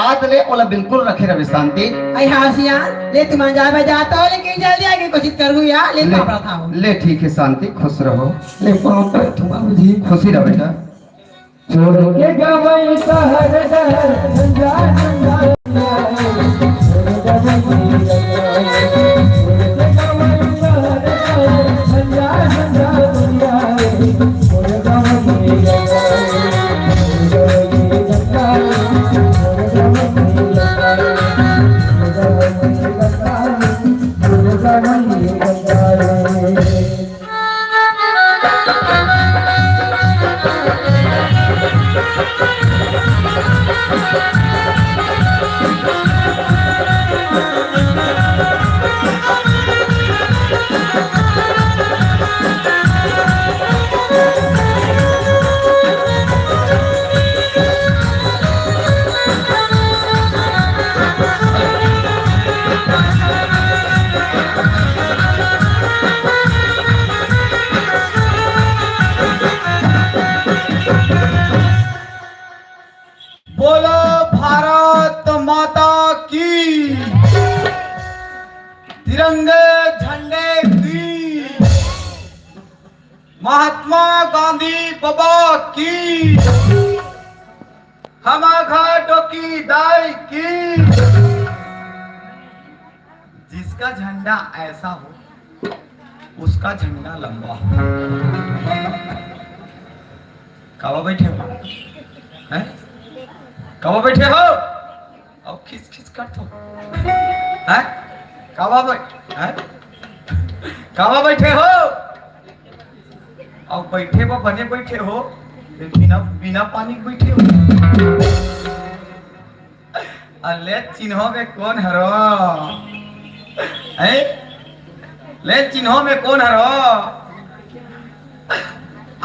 आज ले ओला बिल्कुल रखे रहे शांति। आई हासिया ले तुम जा मैं जाता हूं लेकिन जल्दी आके कोशिश करूं यार ले पापड़ा था ले ठीक है शांति खुश रहो। ले पापा तुम मुझे खुशी रहो बेटा। छोड़ के गवई शहर शहर जंजाल तिरंगे झंडे की, महात्मा गांधी बाबा की, हमाघाटों की दाई की। जिसका झंडा ऐसा हो उसका झंडा लंबा हो। कब बैठे हो हैं? कब बैठे हो? अब खिस खिस कर तो हैं? कब बैठे हो? अब बैठे वो बने बैठे हो बिना बिना पानी बैठे हो। अल्ले चिन्हों में कौन हरो है? ले चिन्हों में कौन हरो?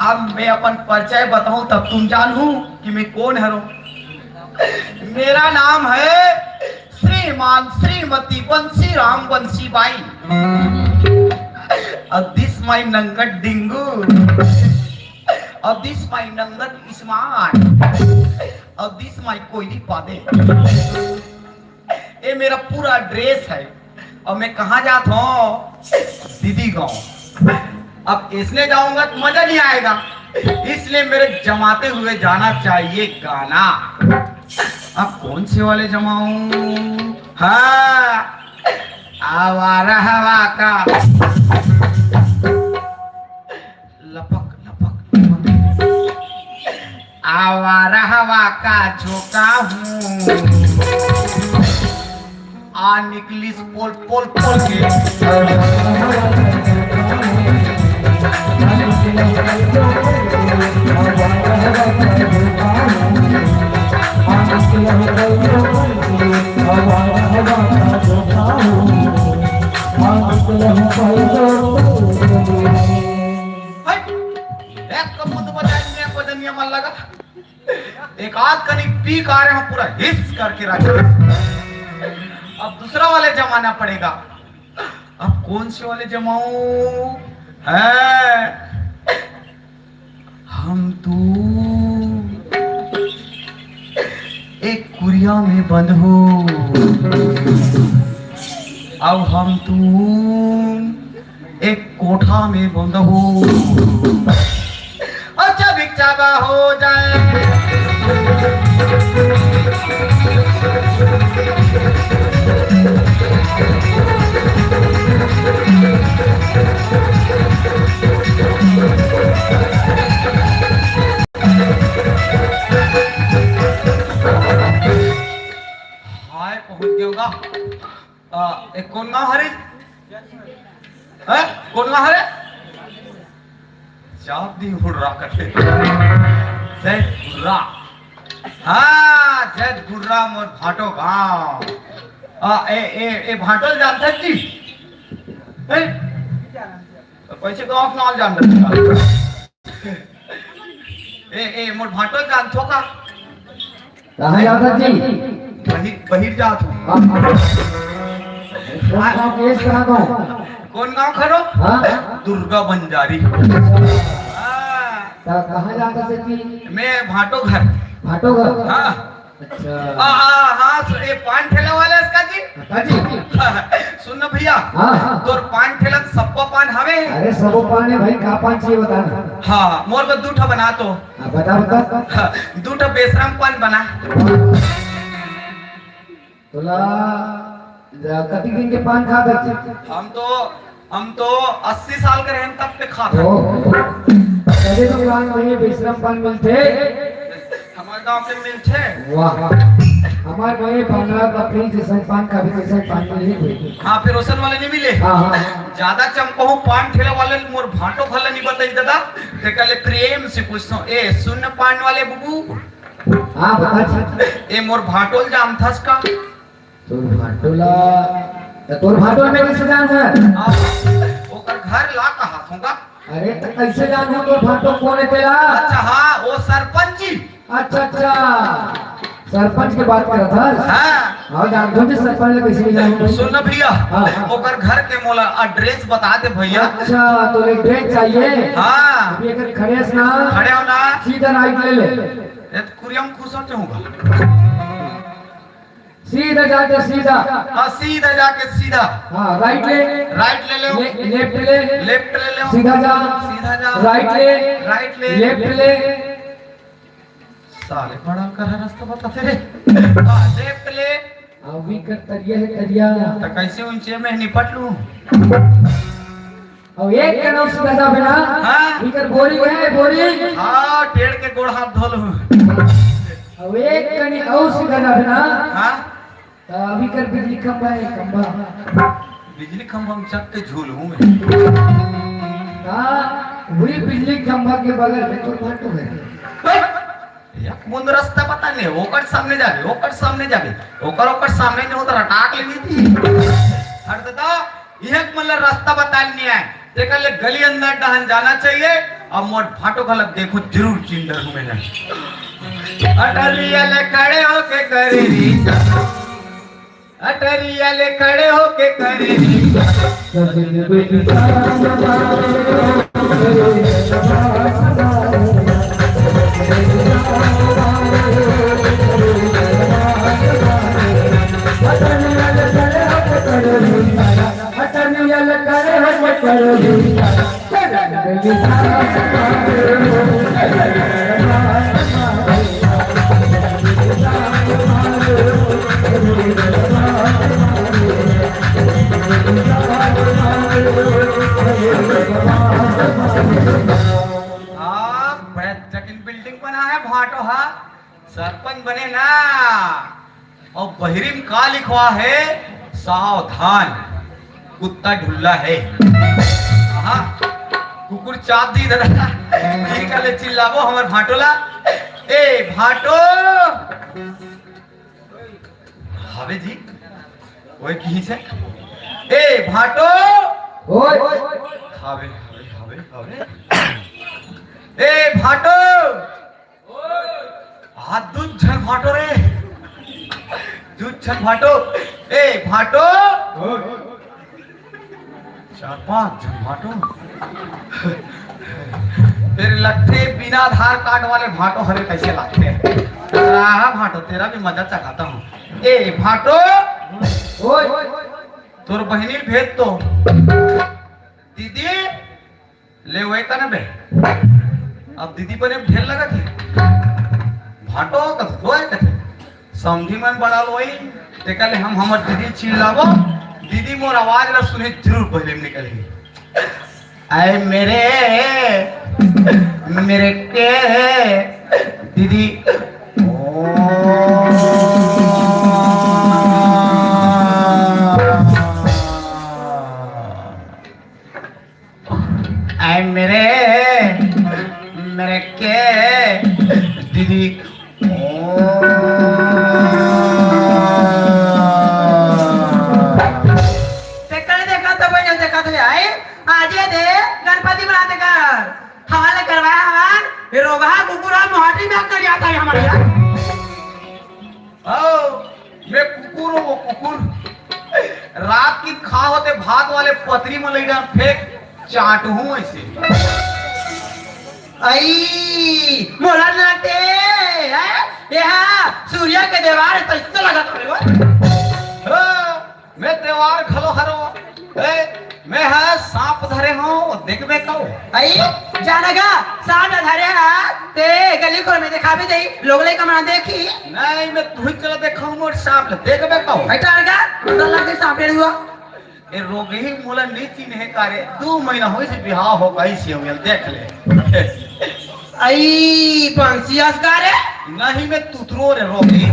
अब मैं अपन परिचय बताऊं तब तुम जानू कि मैं कौन हरो। मेरा नाम है श्रीमान श्रीमती बंसी राम बंसी बाई। दिस माय नंगट डिंगू, दिस माय नंगट इस्मान, दिस माय कोयली पादे। ये मेरा पूरा ड्रेस है। और मैं कहाँ जाता हूँ? दीदी गांव। अब इसलिए जाऊंगा तो मजा नहीं आएगा, इसलिए मेरे जमाते हुए जाना चाहिए गाना। अब कौन से वाले जमाऊं? हाँ, आवारा हवा का लपक लपक लपक, आवारा हवा का झोंका हूँ। आ निकली पोल पोल पोल के एक आध कनी पीक आ रहे हैं पूरा हिस करके रखे। अब दूसरा वाले जमाना पड़ेगा। अब कौन से वाले जमाऊं? है हम तो एक कुरिया में बंद हो। अब हम तुम एक कोठा में बंद हो। अच्छा भिक्षावा हो जाए। हाय पहुंच गए होगा। एक कौन गाँव हरे है? कौन गाँव हरे? चाप दी हुर्रा करते जय हुर्रा। हाँ जय हुर्रा मोर भाटो गाँव। ए भाटो जानते जी? पैसे गाँव नाल जान रहे। ए मोर भाटो जान छो का? कहाँ जाता जी? बहिर जात हूँ। केस कहाँ को? कौन गाँव खरो? दुर्गा बंजारी। कहाँ जाता से जी? मैं भाटो घर। भाटो घर? हाँ। अच्छा। हाँ ये पान ठेला वाला है इसका जी जी सुन ना भैया हाँ। तोर पान ठेला सबको पान हवे अरे सबो पान है भाई, का पान चाहिए बताना। हाँ मोर को दूठा बना तो बता बता। दूठा बेशरम पान बना तोला कति दिन के पान खा बच्चे? हम तो 80 साल के रहन तब पे खाता कदे तो गांव में विश्राम पान मिलते, हमारे गांव में मिलते। वाह हमारे भाई बांग्ला का प्रिंस जैसा पान का भी जैसा पान मिले हुए। हाँ फिर रोशन वाले नहीं मिले। हाँ ज्यादा चमकहू पान ठेला वाले मोर भाटो भला नहीं बताई दादा ते कले प्रेम से पूछता हूँ ए सुन पान वाले बुबू हाँ बता ए मोर भाटोल जाम थस का तोर भाटोल में कैसे जान है? ओकर घर ला कहा होगा। अरे तो कैसे जान हो तोर भाटो कौन है तेरा? अच्छा हाँ वो सरपंच जी। अच्छा सरपंच की बात कर रहा था। हाँ और जानते हो सरपंच कैसे जान? सुन ना भैया ओकर घर के मोला एड्रेस बता दे भैया। अच्छा तो एड्रेस चाहिए? हाँ अभी अगर खड़े ना खड़े हो ना सीधा राइट ले ले। ये तो कुरियम खुश होगा सीधा जाके सीधा। हाँ सीधा जाके सीधा। हाँ राइट ले ले लेफ्ट ले लेफ्ट ले लो सीधा जा राइट ले लेफ्ट ले। साले बड़ा कर है रास्ता बता तेरे। लेफ्ट ले अभी कर तरिया है तरिया तो कैसे ऊंचे में निपट लूं? और एक का नाम सीधा जा बिना। हाँ इधर बोरी है बोरी। हाँ टेढ़ के गोड़ हाथ धो लूं। और एक का नहीं और सीधा जा बिना। हाँ अभी कर बिजली खंभा है खंभा। बिजली खंभा में चक के झूलूं मैं। वही बिजली खंभा के बगल में तो फाटो है। मुंद रास्ता पता नहीं ओकर सामने जाके ओकर सामने नहीं होता रटाक लेनी थी। हट देता यह मतलब रास्ता बता नहीं है देखा ले गली अंदर डहन जाना चाहिए। अब मोट फाटो गलत देखो जरूर चिंदर में जाए। अटरिया ले खड़े होके करे री अटरिया ले खड़े होके करे री बिल्डिंग बना है भाटो हा सरपंच बने ना और बहरीम का लिखवा है सावधान कुत्ता ढुल्ला है। हाँ कुकुर चाप दी इधर ठीक है ले चिल्लावो हमर भाटोला ए भाटो हवे जी ओए की से ए भाटो ओए हवे हवे हवे ए भाटो हाथ दूध छन भाटो रे दूध छन भाटो ए भाटो 4-5 जन भाटो फिर लट्ठे बिना आधार कार्ड वाले भाटो हरे कैसे लाते हैं? भाटो तेरा भी मजा चखाता हूँ। ए भाटो ओए तोर बहनी भेज तो दीदी ले वही का ना बे अब दीदी बने ढेर लगा थे भाटो कथे समझी मन बड़ा वही ते कल हम हमर दीदी चिल्लावो दीदी मोर आवाज ला सुने जरूर पहले निकलेगी। आए मेरे के दीदी आए मेरे के दीदी गणपति बनाते कर हवाले करवाया हमार ये रोगा कुकुरा मोहटी में कर जाता है हमारे यार। मैं कुकुर हूँ कुकुर रात की खा होते भात वाले पतरी में ले जा फेंक चाट हूँ ऐसे आई मोला लगते हैं ये सूर्य के दीवार तो इससे लगा तो देखबे कहो आई जानगा सामने धरे हां ते गली खोर में दिखाबे दे लोग ले कमरा देखी नहीं मैं तू ही चला देखाऊं मोर साहब देखबे कहो हटारगा दल्ला के सामने हुआ ए रोगी मोला नीति नहीं करे 2 महीना होई से बिहाव हो गई से हो देख ले आई पंसियास करे नहीं मैं तुतरो रे रोगी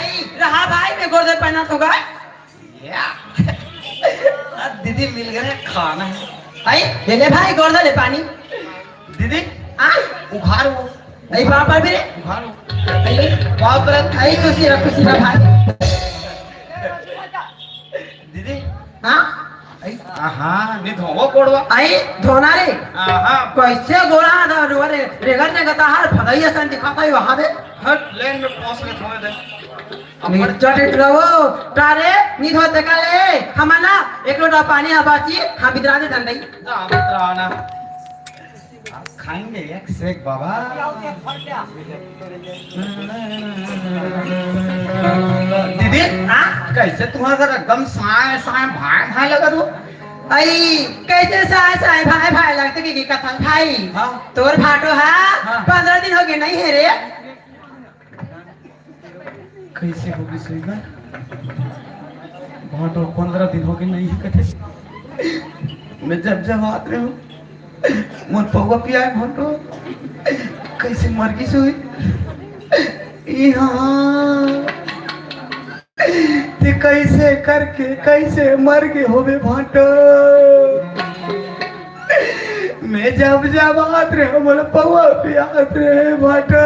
आई रहा भाई मैं गोदे पहना तो गा या दीदी मिल गए खाना है आई ले भाई गोदे ले पानी दीदी आ उघार वो आई बाप पर भी उघार आई बाप रे आई खुशी रख भाई दीदी हां आई हां नि धोवो कोड़वा आई धोना रे हां कैसे गोरा दा रे रेगर ने गता हार फगैया सन दिखाता है वहां दे हट लेन में पोस ले थोड़े दे चट रहो तारे नी धोते काले हमना एक लोटा पानी आबाची हां बिदरा दे दंडई जा मित्राना खाएंगे एक से एक बाबा दीदी हां कैसे तुम्हारा एकदम साए साए भाई भाई लगा दो आई कैसे साए भाई लगते की कथा भाई हां तोर फाटो है 15 दिन हो गए नहीं है रे कैसे होगी सही ना बहुत 15 दिन हो गए नहीं कथे मैं जब आत रहे हूँ मन पगवा पिया है बहुत कैसे मर गई सोई यहाँ ते कैसे करके कैसे मर गए होवे भाटो मैं जब आत रहे मन पगवा पिया रहे भाटो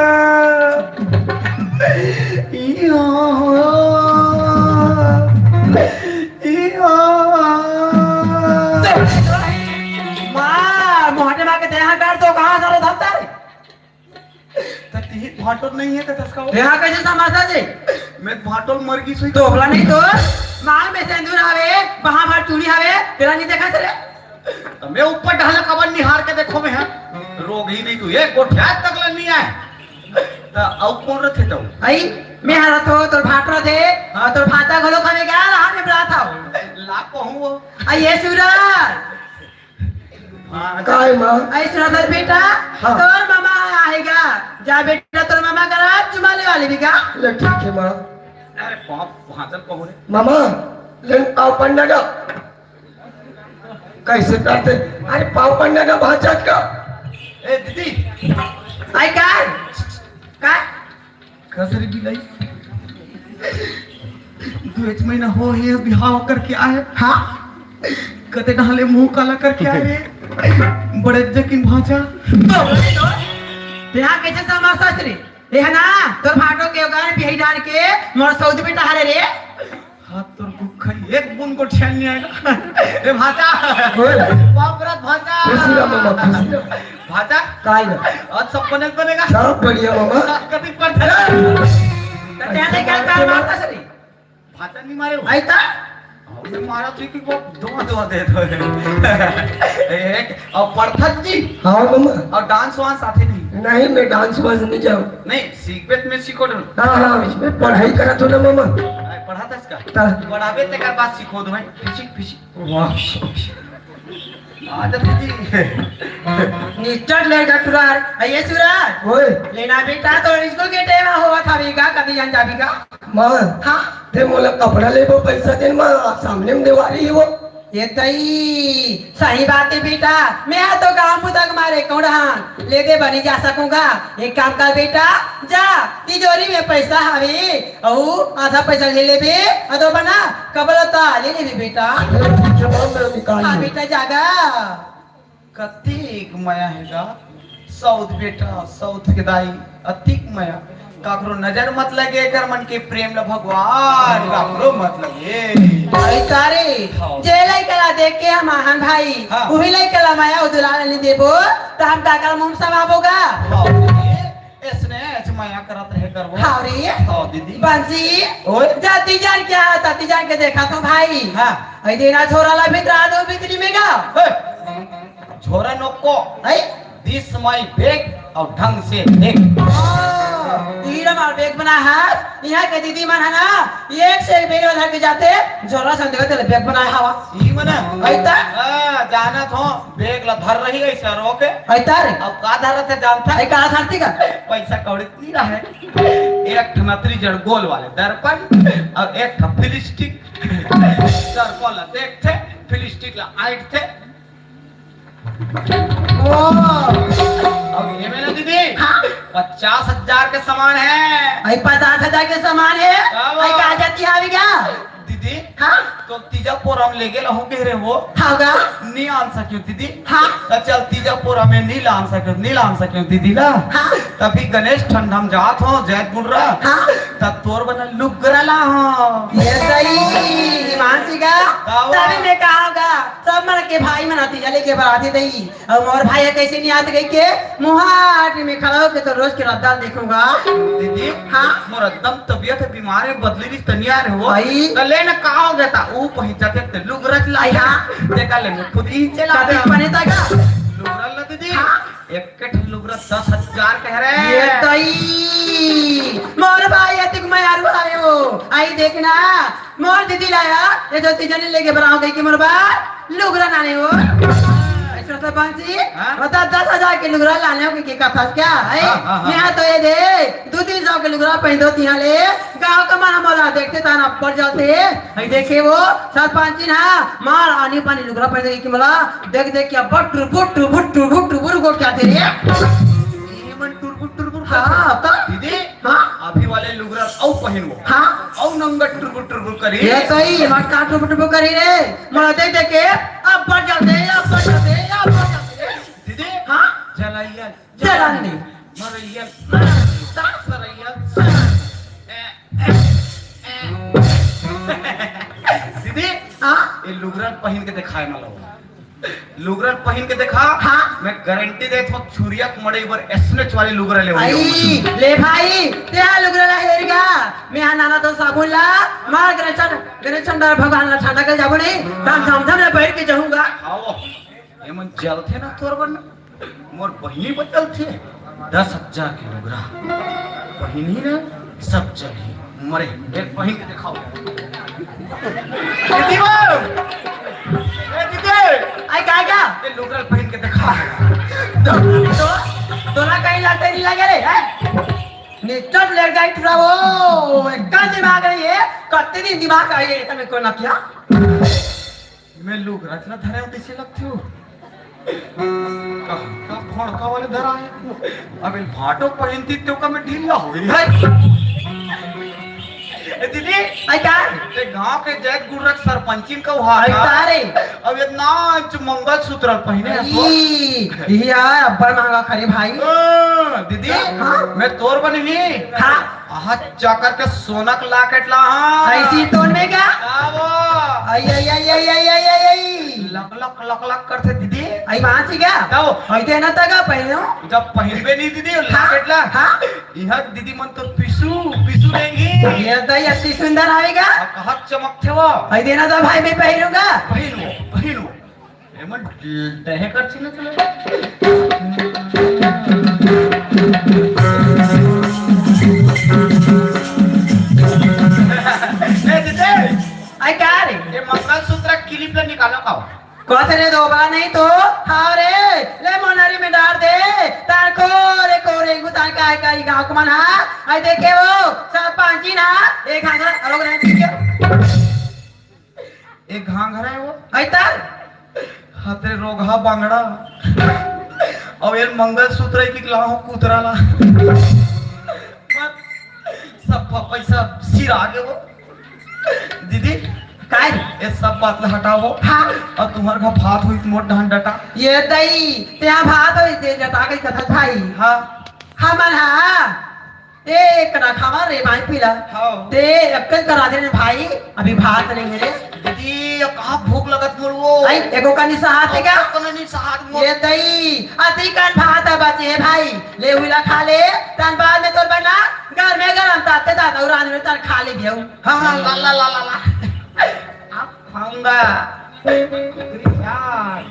मोहटे मां के देहा कर तो कहां सारे धत्ता रे तती भाटो नहीं है तसका देहा कैसे समासा जी मैं भाटो मर गई सोई तोबला नहीं तो मांग में सिंदूर आवे वहां भर चूड़ी आवे तेरा नहीं देखा रे तो मैं ऊपर ढाला कबर निहार के देखो मैं रोग ही नहीं तू एक गोठ्या तक नहीं आए तो अब कौन रखे तो आई मैं हरा तो तोर भाटरा दे तोर भाता घलो खाने गया रहा में बड़ा था ला कहूं आई ये सूरज काय मां आई सूरज बेटा हाँ। तोर मामा आएगा जा बेटा तोर मामा करा चुमाले वाली भी का ले ठीक है मां अरे बाप भाजल कहूं रे मामा ले पाव पन्ना का कैसे करते अरे पाव पन्ना का भाजत का ए दीदी आई का कसरी बिलाई 2 महीना हो ये बिहाव करके आए हां कते ढाले मुंह काला करके आए बड़े जकिन भाजा तेरा कैसे समासा रे ए है ना तोर भाटो के गान बिहाई डाल के मोर सौद बेटा हारे रे हाथ तोर भूखा एक बुन को ठेल नहीं आएगा ए भाजा बाप रे भाजा खुशी रहा मामा खुशी रहा भाजा काय ना आज सब बनेगा सब बढ़िया मामा कभी पर तेरे क्या काम मारता रे भाजा नहीं मारे आई ता हमने मारा थी कि वो दो दे दो एक और प्रथत जी हाँ मामा और डांस वांस आते नहीं नहीं मैं डांस वांस नहीं जाऊँ नहीं सीखबेत में सीखो दो हाँ इसमें पढ़ाई करा तो ना मामा पढ़ा था इसका ता पढ़ावे ते कर बात सीखो दो भाई फिशिक वाह आज दीदी निचट लेगा तुरार ये सूरज ओए लेना बेटा तो इसको के टेवा हुआ था भी का कभी जान जाबी का माँ हां ते मोला कपड़ा ले वो पैसा दे माँ सामने में देवारी है वो ये तई सही बात है बेटा मैं तो काम तक मारे कौड़ान ले दे बनी जा सकूंगा एक काम कर बेटा जा तिजोरी में पैसा हवे औ आधा पैसा ले ले बे अदो बना कबलता ले ले बेटा हां बेटा जागा कतिक माया हैगा सौद बेटा सौद के दाई अतिक माया काकरो नजर मत लगे कर मन के प्रेम ल भगवान काकरो मत लगे भाई तारे जे लाई कला देख के हम महान भाई वही लाई कला माया उदुलाल नहीं देबो तो हम काकर मुंह समाबोगा इसने माया करत रहे करबो हां रे हां दीदी बंसी ओए जाती जान क्या ताती जान के देखा तो भाई हां आई देना छोरा ला भितरा दो बिक्री में गा छोरा नोको आई दिस माय बैग और ढंग से देख। हीरा मार बेग बना है यहाँ के दीदी मन है ना एक से एक बेग बना के जाते जोरा से देखो तेरे बेग बनाया हवा ई मने ऐता जाना तो बेग ला धर रही है सरो के ऐता रे अब का धरत है जानता है ऐ कहां धरती का पैसा कौड़ी नहीं रहे एक ठनतरी जड़ गोल वाले दर्पण और एक ठप फिलिस्टिक दर्पण ला देखते फिलिस्टिक ला आइट थे ओ अब ये मैंने दीदी 50,000 के सामान है। ऐ 50,000 के सामान है ऐ कहां जाती है अभी क्या दीदी हां तो तीजापुर हम ले गेला हूं कह वो होगा नहीं आन सक्यो दीदी हां तो चल तीजापुर हमें नहीं लान सक्यो दीदी ला हां तभी गणेश ठंड हम जात हो जैत बुड़ रहा हां तब तोर बना लुगरा ला हो ये सही मानसी का तभी मैं कहांगा सब मन के भाई मनाती चले के बराती दई और मोर भाई कैसे नहीं आते गई के मुहाट में खड़ा होके तो रोज के रद्दा देखूंगा दीदी हाँ मोर एकदम तबीयत है बीमार है बदली भी तनियार हो भाई कले न का हो गया था वो पहुंचाते ते लुगरत लाई हां देखा ले मैं खुद ही चला कभी बने तक लुगरल ला दीदी एक कट लुगरत 10,000 कह रहे ये तई मोर भाई अतिक मैं यार आयो आई देखना मोर दीदी लाया ये जो तीजन लेके बराव गई कि मोर बा लुगरा नाने हो ऐसा तो बंसी बता 10,000 के लुगरा लाने हो कि का था क्या है यहां तो ये दे 2-300 के लुगरा पहन दो तिहां ले गांव का माना मोला देखते ताना पड़ जाते है देखे वो सरपंच ना मार आनी पानी लुगरा पहन दे कि मोला देख देख क्या बट्टू बुट्टू बुट्टू बुट्टू बुर को क्या तेरे ये मन टुरबुर हां तो दीदी हां अभी वाले लुगरा औ पहनवो हां औ नंगर टुरबुर करी ये सही मत का टुबटुब करी रे मोला देख देख के अब बढ़ जाते अब बढ़ जाते अब बढ़ जाते दीदी हां जलाइया जलानी मरैया सरैया दीदी हां ये लुगरन पहन के दिखाए ना लो लुगरन पहन के दिखा हाँ। मैं गारंटी देता हूँ छुरिया मड़े बर एसनेच वाली लुगरा ले आई ले भाई ते लुगरा ला हेरिगा मैं आ नाना तो साबुन ला मार गणेश भगवान ला छाटा कर जाबो नहीं काम समझम ले बैठ के जाऊंगा आओ ये मन जल थे ना तोर बन मोर बहिनी बचल थे 10,000 के लुगरा बहिनी ने सब जली मरे एक पहन के दिखाओ दीदी वो ए दीदी आई का क्या ये लुगरा पहन के दिखा तो ना कहीं लाते नहीं लगे रे निचट ले गई पूरा वो का दिमाग है ये कत्ते दिन दिमाग है ये तने को ना किया मैं लुगरा चला धरे होते से लगते हो का फोन का वाले धरा है अब इन भाटो पहनती तो का मैं ढीला हो गई है ए दीदी आई का ते गांव के जैत गुरक सरपंचिन का हुआ आई तारे अब इतना मंगल सूत्र पहने है तो ये यार अब्बा महंगा खरे भाई दीदी हाँ? मैं तोर बनी हाँ आहा जाकर के सोनक लाकेट ला हां ऐसी तोड़ में क्या आवो आई आई आई आई आई आई आई आई लक लक लक लक करते दीदी आई वहां से क्या आओ ऐसे ना तगा पहनो जब पहनबे नहीं दीदी लाकेट ला हाँ यह दीदी मन तो पिसू देंगी ये तो अति सुंदर आएगा कहा चमकते वो आई देना तो भाई मैं पहनूंगा पहनो एमन दहे कर छी ना चले ए दीदी आई क्या रे ये मंगलसूत्र क्लिप ला निकालो काओ कोसरे दो बार नहीं तो हाँ रे ले मोनारी में डाल दे तार को रे गुतार का है गांव को मन हाँ आई देखे वो सरपंच जी ना एक हाथ अलग रहे ठीक एक घाघरा है वो आई तार हाथे रोगा बांगड़ा और ये मंगलसूत्र की लाहो कुतरा ला सब पैसा सिर आगे वो दीदी काय ये सब बात ला हटाओ हाँ और तुम्हारे का भात हुई मोट ढान डटा ये दई त्या भात होई दे जटा के कथा भाई हाँ हमन हाँ एक ना खावा रे भाई पीला हाँ ते अक्कल करा दे रे भाई अभी भात नहीं है रे दीदी अब कहाँ भूख लगत मोर वो आई एको का निसाहत है क्या कननी सहाद मोर ये दई अति कान भात बचे है भाई ले हुईला खा ले तन बाद में तोर बना घर में गरम ताते ताता और रात में तार खा ले बियो हाँ हाँ ला ला ला ला ला आप खाऊंगा यार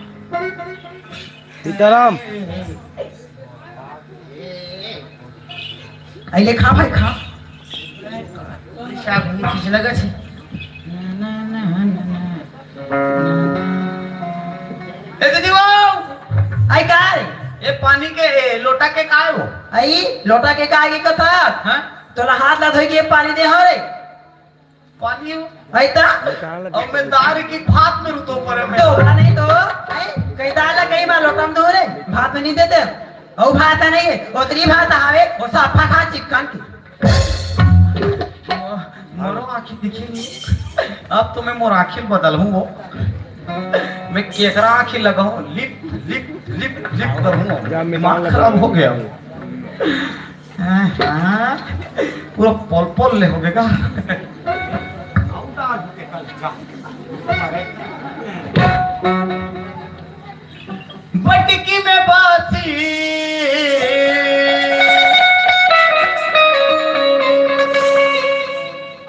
सीताराम आइले खा भाई खा शाक में खींच लगा छे ए दीदी वो आई का रे ये पानी के लोटा के काय हो आई लोटा के का आगे कथा हां तोला हाथ ला धोई के पानी दे हो रे पानी हो आई ता अब मैं दार की भात में रुतो पर मैं तो नहीं तो आई कई दाल कई बार लोटा में धो रे भात में नहीं देते ओ भात नहीं है ओतरी भात आवे वो साफा खा चिकन की मोरो आँखी दिखेगी अब तो मैं मोर आँखी बदल हूँ मैं केकरा आँखी लगाऊं लिप लिप लिप लिप करूँ दिमाग खराब हो गया पूरा पल पल ले हो गया बटकी में बासी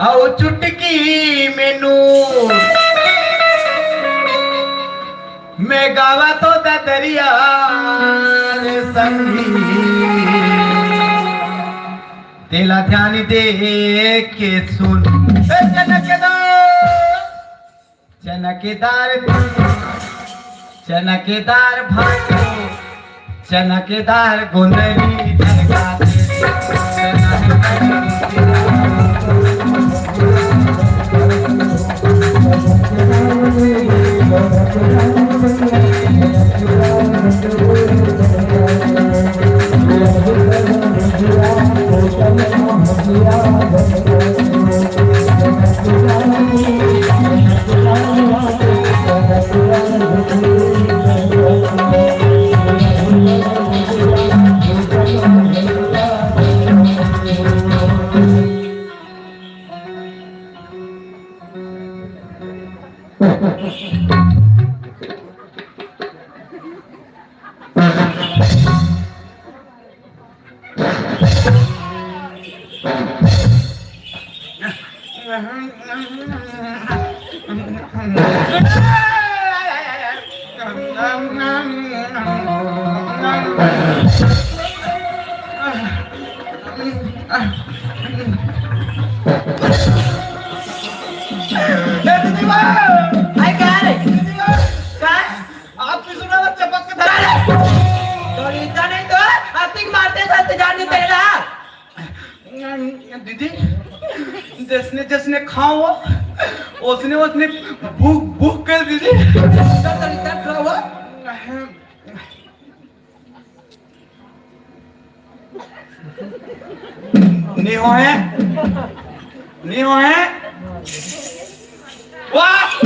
आओ चुटकी में नूर मैं गावा तो दरिया संगी तेला ध्यान दे के सुन चनकेदार भाटो चनकेदार गुंदरी दीदी जिसने जिसने खाओ उसने उसने भूख भूख कर दीदी नहीं हो है नहीं हो है वाह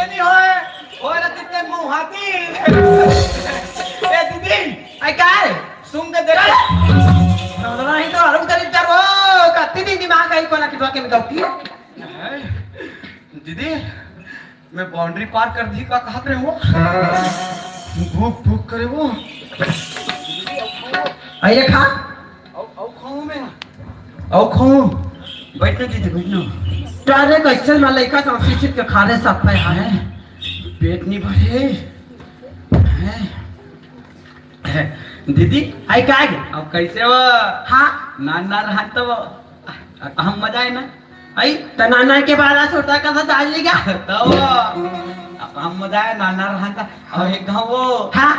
नहीं हो है और तिते मुंह हाथी ए दीदी आई काय सुन के देख नहीं तो अलग तरीके वो कत्ती दी दिमाग आई कोना की के में गौती दीदी मैं बाउंड्री पार कर दी का कहा रहे हो भूख भूख करे वो आइए खा औ खाऊं मैं औ खाऊं बैठो दीदी बैठो तारे कैसे में लइका संस्कृत के खाने सब पे है पेट नहीं भरे हैं दीदी आई काय अब कैसे वो हाँ नाना रहा तो हम मजा है ना आई तो नाना के बाद छोटा का था डाल लिया तो हम मजा है नाना रहा था और एक गाँव वो हाँ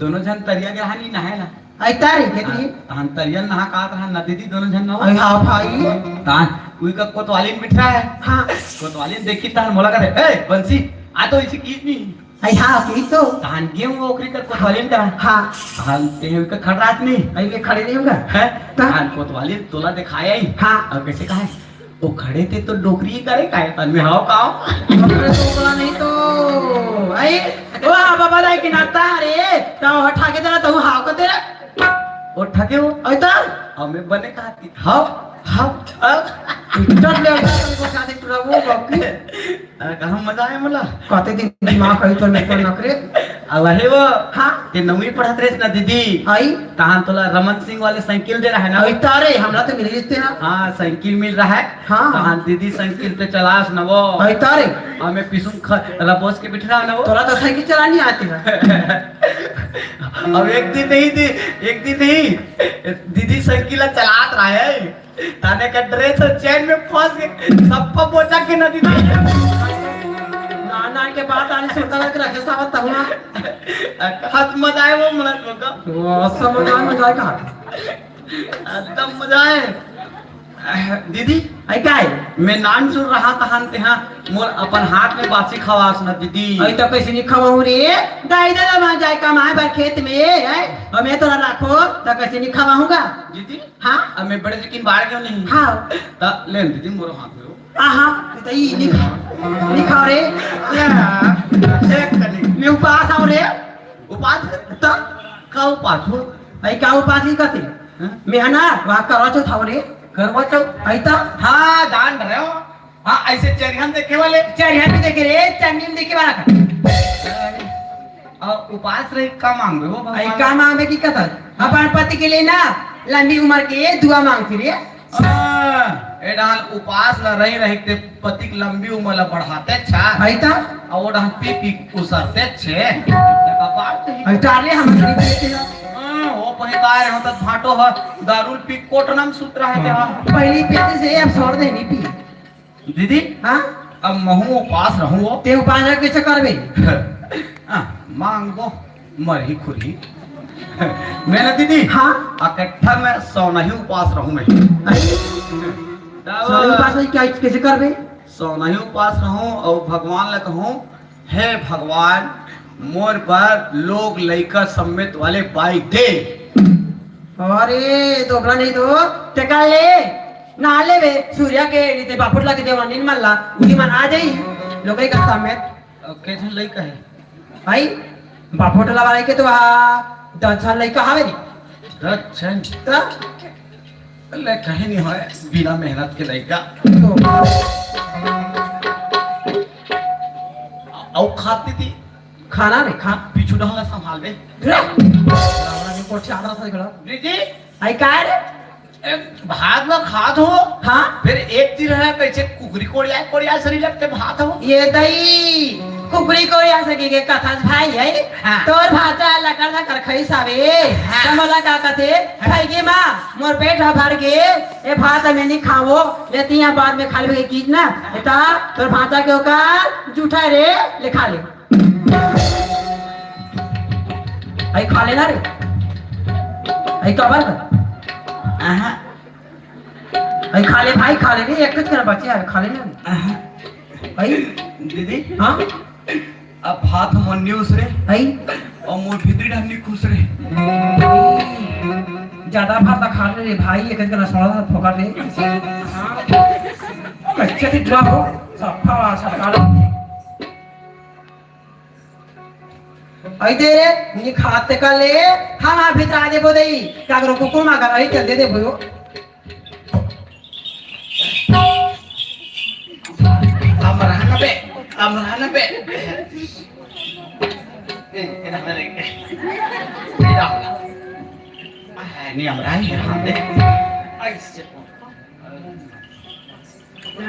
दोनों जन तरिया के रहा नहीं नहाए ना आई तारी खेती हम तरिया नहा का रहा न दीदी दोनों जन ना आई हाँ भाई तान कोई का कोतवाली में बिठा है हाँ कोतवाली देखी तान मोला करे ए बंसी आ तो इसी की नहीं आई हाँ की तो तान गेहूं ओकरी कर कोतवाली में करा हाँ हम ते का खड़रात नहीं आई के खड़े नहीं होगा है तान कोतवाली तोला दिखाया ही हाँ अब कैसे कहा है वो खड़े थे तो डोकरी करे काय तन में हाव काओ अरे तो नहीं तो आई ओ बाबा दाई की नाता अरे तो हटा के देना तो हाव को तेरा वो ठगे हो आई तो हमें बने कहा थी हाव हाव चल ले को साथे टूरा वो बाकी कहाँ मजा है मला कहते दिन दिमाग कहीं तो नहीं कर नखरे वही वो हाँ ते नवी पढ़त रहे ना दीदी आई तहां तोला रमन सिंह वाले साइकिल दे रहा है ना आई तारे हमरा तो मिल जते ना हाँ साइकिल मिल रहा है हाँ। तहां दीदी साइकिल पे चलास न वो आई तारे हमें पिसुम रपोस के बिठा ना वो तोरा तो साइकिल चलानी आती है अब एक दिन नहीं दीदी साइकिल चलात रहा है ताने का ड्रेस और चैन में फंस के सब पर बोचा के नदी नाना के बाद आने से उतर के रखे सावत तहुआ हाथ मजा आए वो मनत मका वो समझ का एकदम मजा आए दीदी आई काय मैं नान सुन रहा कहानते हाँ मोर अपन हाथ में बासी खवास ना दीदी आई तो कैसे नहीं खवाऊं रे दाई दादा वहां जाए कमाए बार खेत में है और मैं तोरा राखो तो कैसे नहीं खवाऊंगा दीदी हाँ अब मैं बड़े लेकिन बाहर क्यों नहीं हाँ ता ले दीदी मोर हाथ में आहा तो ये लिखा रे एक कली मैं उपास आऊ रे उपास तो का उपास हो आई का उपास ही करते मैं है ना वहां करवा चौथ आऊ रे करवा चौथ आई तो हाँ जान रहे हो हाँ ऐसे चरिहन देखे वाले चढ़िया भी देखे रे चन्नी में देखे वाला और उपास रहे का मांगे वो आई का मांगे की कथा अपन पति के लिए ना लंबी उम्र के दुआ मांगती रे ए डाल उपास ला रही ते पति की लंबी उम्र ला बढ़ाते छा आई तो और वो डाल पी उसरते छे का बात है आई तारे हम देखे ना वो पही काय हो त फाटो ह दारूल पी कोटनम सूत्र है ते पहली पेट से अब छोड़ दे नहीं पी दीदी हाँ अब महू उपास रहूं ते उपास कैसे करबे मांगो मरही खुरी मैं ना दीदी हाँ इकट्ठा में सौ नहीं उपास रहूं मैं सारी उपास क्या कैसे करबे सौ नहीं उपास रहूं और भगवान ले कहूं हे भगवान मोर पर लोग लइका समेत वाले बाइक दे अरे दोगला नहीं तो टेका ले ना ले बे सूर्य के नीचे बापुट लगे देवा नीन मल्ला उही मन आ जाई लोगे का समेत कैसे लइका है भाई बापुट लगा के तो आ 10 साल लइका हवे नी अच्छा तो ले कहे नहीं है बिना मेहनत के लइका और खाती थी खाना रे खा पीछू ढंगा संभाल दे कोठी आदरा था गड़ा दीदी आई काय रे भात में खात हो हाँ फिर एक चीज है कैसे कुकरी कोड़िया शरीर लगते भात हो ये दई कुकरी को या सके के कथा भाई है हाँ। तोर भाषा लकर ना कर खई सावे हाँ। समला का कथे खाई के मां मोर पेट भर के ए भात में नहीं खावो लेती यहां बाद में खा लेबे की ना बेटा तोर भाषा के ओकर जूठा रे ले खा ले आई खा लेना रे आई कबर आई खा ले भाई खा ले रे एक कुछ कर बचे है खा लेना आई दीदी हां अब हाथ मन न्यूज रे आई और मोर भीतरी ढन्नी खुश रे ज्यादा भात खा रे भाई एक जना सोना फोका रे अच्छा थी ड्रा हो सफा सरकार आई दे रे नी खाते का ले हम आ भीतर आ दे बोदई कागरो कुकुर मा कर आई चल दे दे भयो अमराना पे नहीं अमरान है हम दे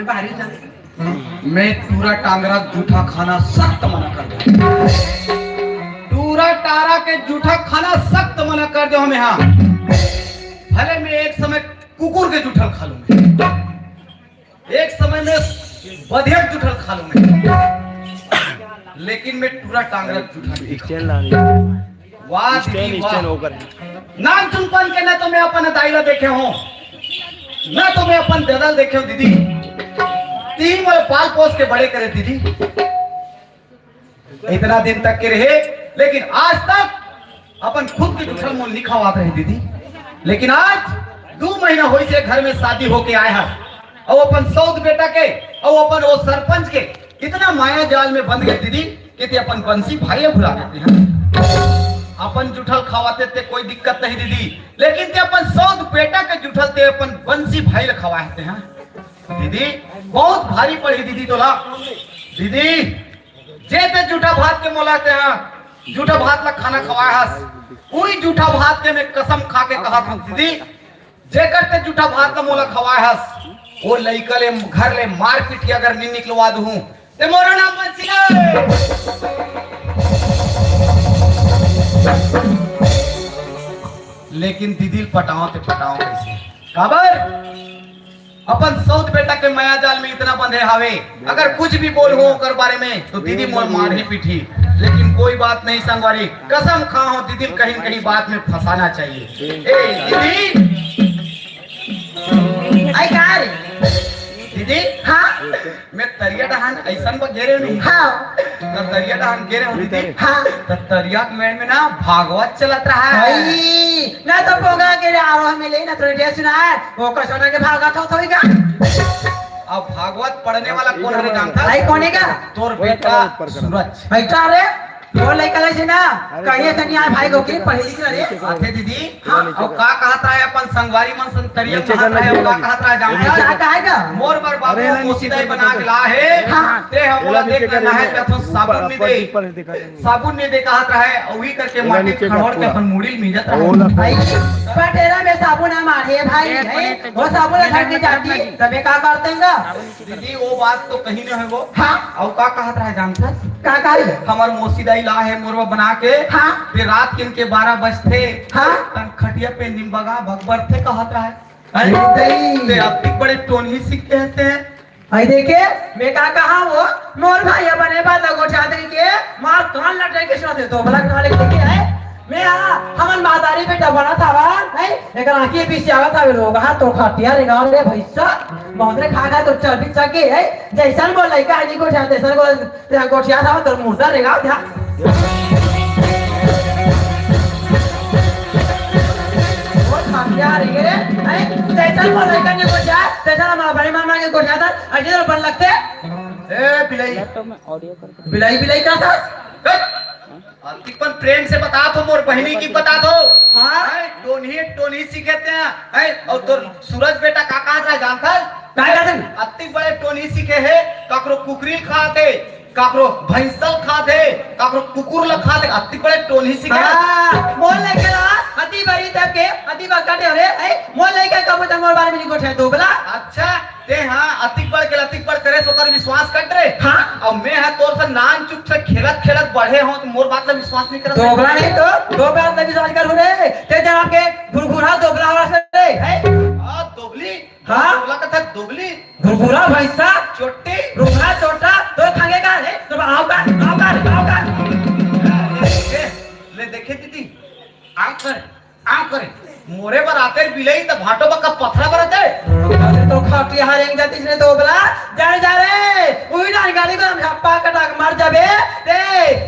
बाहरी जा मैं पूरा टांगरा जूठा खाना सख्त मना कर दूं पूरा टारा के जूठा खाना सख्त मना कर दो हमें हाँ भले मैं एक समय कुकुर के जूठा खा लूंगा एक समय में बधियर जूठा खा लूंगा लेकिन मैं पूरा टांगरा जूठा वाह दीदी वाह नाम चुनपन के ना तो मैं अपन दाइला देखे हूँ ना तो मैं अपन ददल देखे हूँ दीदी तीन वाले पाल पोस के बड़े करे दीदी इतना दिन तक के रहे लेकिन आज तक अपन खुद के दूसरा मूल नहीं खवाते रहे दीदी लेकिन आज 2 महीना हो से घर में शादी होके आए हैं और अपन सौद बेटा के और अपन वो सरपंच के इतना माया जाल में बंद गए दीदी कि ते अपन बंसी भाई भुला देते हैं अपन जुठल खवाते थे कोई दिक्कत नहीं दीदी लेकिन ते अपन सौद बेटा के जुठल ते अपन बंसी भाई खवाते हैं दीदी बहुत भारी पड़ी दीदी तोला दीदी जे ते जूठा भात के मोलाते हैं जूठा भात ला खाना खवाया हस वही जूठा भात के मैं कसम खा के कहा था दीदी जे करते जूठा भात का मोला खवाया हस वो लइका ले घर ले मार पीट के अगर नहीं निकलवा दूं ते मोरा नाम बंसी लेकिन दीदी पटाओ कैसे काबर अपन सौत बेटा के माया जाल में इतना बंधे हावे अगर कुछ भी बोल हो कर बारे में तो दीदी मोर मार ही पीठी लेकिन कोई बात नहीं संगवारी कसम खा हो दीदी कहीं कहीं बात में फंसाना चाहिए ए दीदी आई कहा रे दीदी हाँ मैं तरिया डहान ऐसा घेरे नहीं हाँ तो तरिया डहान घेरे हो दीदी हाँ तो तरिया के मेड़ में ना भागवत चलत रहा है भाई ना तो पोगा के रे आरोह में ले ना तो रेडियो सुना है वो कसोना के भागा था थोड़ी का अब भागवत पढ़ने वाला कौन है जानता आई कोने का तोर बेटा सूरज बेटा रे वो लइका ले ना कहिए से नहीं आए भाई को के पढ़े लिख रे आते दीदी हाँ और का कहत रहा है अपन संगवारी मन संतरिया कहत रहा है और का कहत रहा है जानता क्या कहेगा मोर बर बाबू मोसीदाई बना के ला है ते हम बोला देख लेना है कि तो साबुन नहीं दे कहत रहा है और वही करके माटी खड़ोड़ के अपन मुड़ी मिजत रहा भाई पटेरा में साबुन ना मारे भाई वो साबुन खा के जाती तबे का करते हैं दीदी वो बात तो कहीं नहीं है वो हाँ और का कहत रहा है जानता का कहे हमार मोसीदाई ला है मोरवा बना के हाँ फिर रात किन के 12 बजते हाँ तन खटिया पे निम्बगा भगबर थे कहत रहा है अरे ते अब तक बड़े टोनी सीख कहते हैं आई देखे मैं का कहा वो मोर भाई बने बात लगो चादरी के मार कान लटे के सोते तो भला काले देखे है मैं हमन मादारी पे डबना था है लेकिन आंखी पीछे आवा था लोग हां तो खटिया रे गांव रे भैसा बहुतरे खा तो चल भी चके है जैसन बोल लइका नहीं को चाहते सर को ते गोठिया था तो मुर्दा रे गांव था वो खटिया रे है जैसन बोल लइका नहीं को चाह जैसन हमारा बड़े मामा के गोठिया था अजय बन लगते ए बिलाई बिलाई का था अंतिपन प्रेम से बता दो मोर बहनी की बता दो हाँ टोनी सीखते हैं और तो सूरज बेटा का कहा रहा जानता काय कहते अति बड़े टोनी सीखे है काकरो कुकरी खाते काकरो भैंसल खाते काकरो कुकुर ल खाते अति बड़े टोनी सीखे मोल लेके ला अति बड़ी तब के अति बकाटे रे मोल लेके कब तक मोर बारे में नहीं गोठे दो बला अच्छा ते हाँ अति बड़ करे तो कर विश्वास कर रे हाँ और मैं है तोर से नान चुप से खेलत बढ़े हो तो मोर बात ला विश्वास नहीं करत दोबला नहीं तो दो बार तक विश्वास कर रे ते जरा के घुरघुरा दोबला वाला से रे है हां दोबली हाँ दोबला कथा दोबली घुरघुरा भैंसा चोटी रुखरा छोटा तो खागे का रे तो आओ का ले देखे दीदी आम करे मोरे पर आते बिलाई तो भाटो बका पथरा बरते तो खटिया हरेंग जाती ने दोबला जा रे उही ना गाड़ी को झप्पा कटा के मर जाबे ते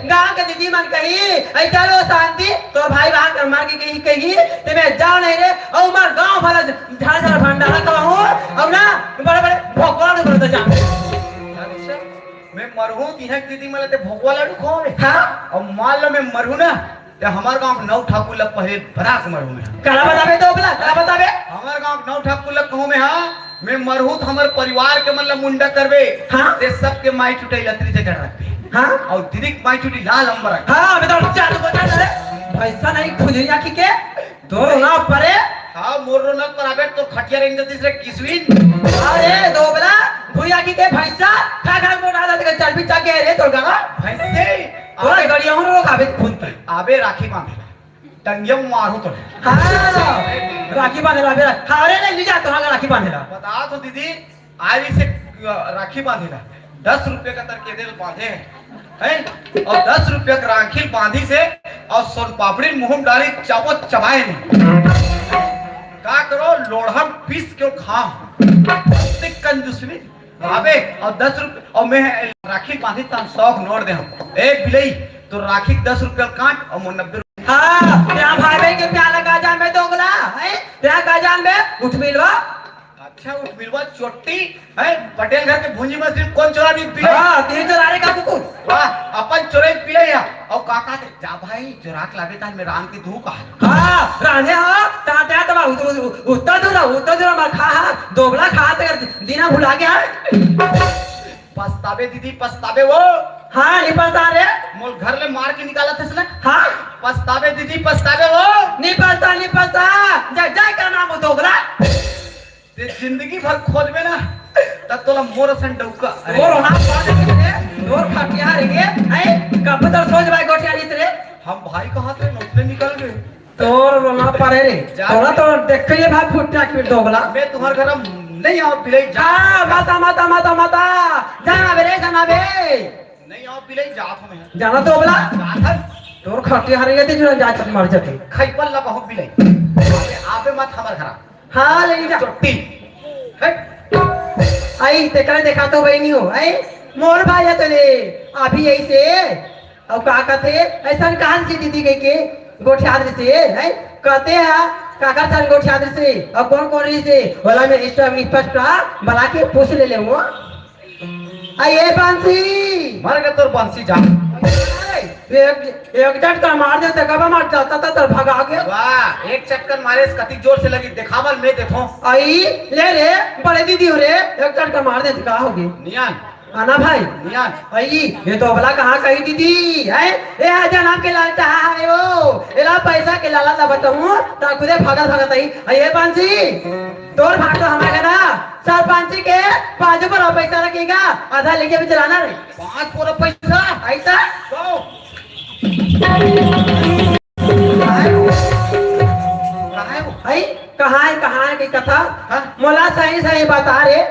गांव के दीदी मन कही ऐ चलो शांति तो भाई वहां कर मार के कही ते मैं जाओ नहीं रे और मार गांव भला झाझा भंडारा कहूं और ना बड़े बड़े भोकवा ने करते जा मैं मरहूं तीहे दीदी मले ते भोकवा लाडू खावे हां और मान लो मैं मरहूं ना ते हमार गांव नौ ठाकुर लग पहले बराक मरहूं में कला बताबे दोबला कला बताबे हमार गांव नौ ठाकुर लग कहूं में हां मैं मरहूं तो हमार परिवार के मतलब मुंडा करबे हां ते सबके माई छुटाई लतरी से रखबे हां और दीदी की माई छुटी लाल अंबर हां मैं तो चार बता रे पैसा नहीं खुजरिया की के दो ना परे हां मोर रोनक पर आबे तो खटिया रेंग जती से किसविन अरे दोबला भुइया की के भैंसा खा मोटा दाद के चल बिचा के रे तो गाना भैंसे तोरा गड़िया हो लोग आबे खून पे आबे राखी बांधे टंगियम मारू तो हां राखी बांधे ला बेरा हारे नहीं लिजा तो राखी बांधे ला बता तो दीदी आज से राखी बांधेला 10 रुपए का तरके देल बांधे हैं और 10 रुपए का राखी बांधी से और सोन पापड़ी मुंह डाली चावो चबाए नहीं का करो लोढ़म पीस के खा इतने कंजूसवी आबे और 10 रुपए और मैं राखी बांधी ता 100 नोट दे हम ए बिलई तो राखी 10 रुपए काट और 90 हां तेरा भाई के प्यार लगा जा मैं दोगला है तेरा काजान में उठ मिलवा अच्छा उठ मिलवा चोटी है पटेल घर के भुंजी मछली कौन चोरा दी पिले हां तीन चोरा रे का कुकुर वाह अपन चोरे पिले या और काका ते जा भाई जोराक लागे ता में राम की धू का हां राणे हां ता तबा उत्तर दूर मार खा दोबला खा ते दिना भुला गया पछतावे दीदी पछतावे वो हाँ नहीं पता रे मोल घर ले मार के निकाला थे इसने हाँ पछतावे दीदी पछतावे हो नहीं पता जा जा का नाम दोगला ते जिंदगी भर खोज में ना तब तोला मोर सन डौका और होना पादे रे और खटिया रे ए कब तो सोच भाई गोटिया नीत रे हम भाई कहाँ थे नौकरी निकल गए तोर रोना पड़े रे तोरा तो देख के भाई फुटना क्यों दोगला मैं तुम्हारे घर नहीं आओ बिलाई जा माता जाना बे रे जाना बे नहीं आओ बिलाई जात हूं मैं जाना दोगला जात है तोर खटिया रे ते जो जा मर जाते खैपल ला बहुत बिलाई आपे मत हमार घर हाँ ले जा चट्टी आई तेकरे देखा तो भाई नहीं हो आई मोर भाई है तने अभी ऐसे अब का कहते ऐसा कहा जी दीदी गई के गोठियाद्र से है कहते हैं काका चल गोठियाद्र से अब कौन रही से बोला मैं स्पष्ट बला के पूछ ले वो आई ये बांसी मर गए तोर बंसी जा एक झटका मार देते कब मार जाता था तो भगा के वाह एक चक्कर मारे इस कति जोर से लगी दिखावल मैं देखो आई ले रे बड़े दीदी हो रे एक झटका मार देते कहा होगी नियान आना भाई नियान आई ये तो भला कहाँ कही दीदी है ये जनाब के लाल चाहा है वो एला पैसा के लाला ला बताऊं ता खुदे भागत आई ये पांची तोर भाग तो हमारे ना सर पांची के बाजू पर पैसा रखेगा आधा लेके भी चलाना रे 5 पूरा पैसा ऐसा तो आई कहाँ है की कथा हाँ? मोला सही बता रे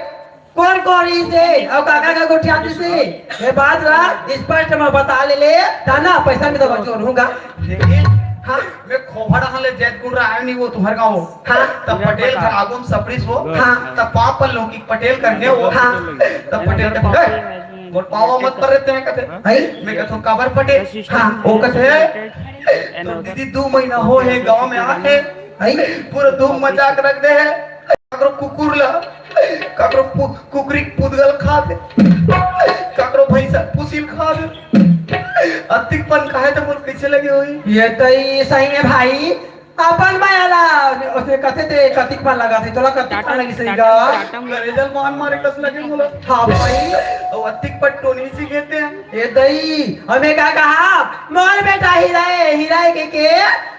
कौन से और काका का गोठियाती से ये बात ला स्पष्ट में बता ले ताना पैसा में तो बचोर होगा हाँ मैं खोभड़ा हले जैतपुर रहा नहीं वो तुम्हारे गाँव हाँ तब पटेल का आगुम सप्रिस हो हाँ तब पाप पर लोग पटेल करने वो हाँ तब पटेल कहते मोर पावा मत कर रहते हैं कहते आई मैं कहता हूँ काबर पटेल हाँ वो कहते तो दीदी 2 महीना हो है गांव में आके आई पूरा धूम मचा के रख दे है काकरो कुकुर ला काकरो कुकरी पुदगल खा दे काकरो भैंसा पुसिल खा दे अतिकपन काहे तो बोल कैसे लगे होई ये तो सही है भाई अपन मायाला उसने कथे थे कतिक पान लगा थे तोला कतिक पान लगी सही गा गरेजल मान मारे कस लगे मोला हाँ भाई और अतिक पर टोनी से कहते हैं ये दई हमें क्या कहा मोर बेटा हीरा के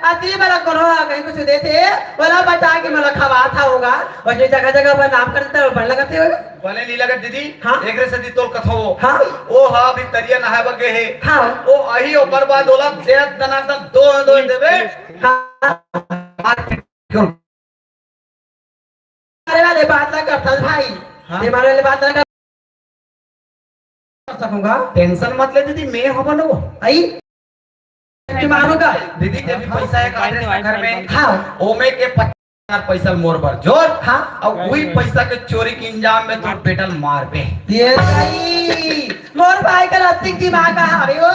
अतरी वाला करो कहीं कुछ देते बोला बता के मतलब खवा था होगा और जो जगह पर नाम करते हैं बन लगाते होगा भले नहीं लगा दीदी हाँ? एक रे सदी तोल कथो हाँ ओ हां भी तरिया नहाय बगे है हाँ ओ अही ओ बर्बाद होला देत दनादन दो देबे हाँ अरे वाले बात ना करता भाई हाँ? ये मारे वाले बात ना कर सकूंगा टेंशन मत ले दीदी मैं हो बनो आई कि मारूंगा दीदी के भी पैसा है काटे घर में हाँ ओ में के 50,000 पैसा मोर पर जोर हाँ अब वही पैसा के चोरी के इंजाम में तो बेटल मार पे ये सही मोर भाई का रत्तिक दिमाग का हारे हो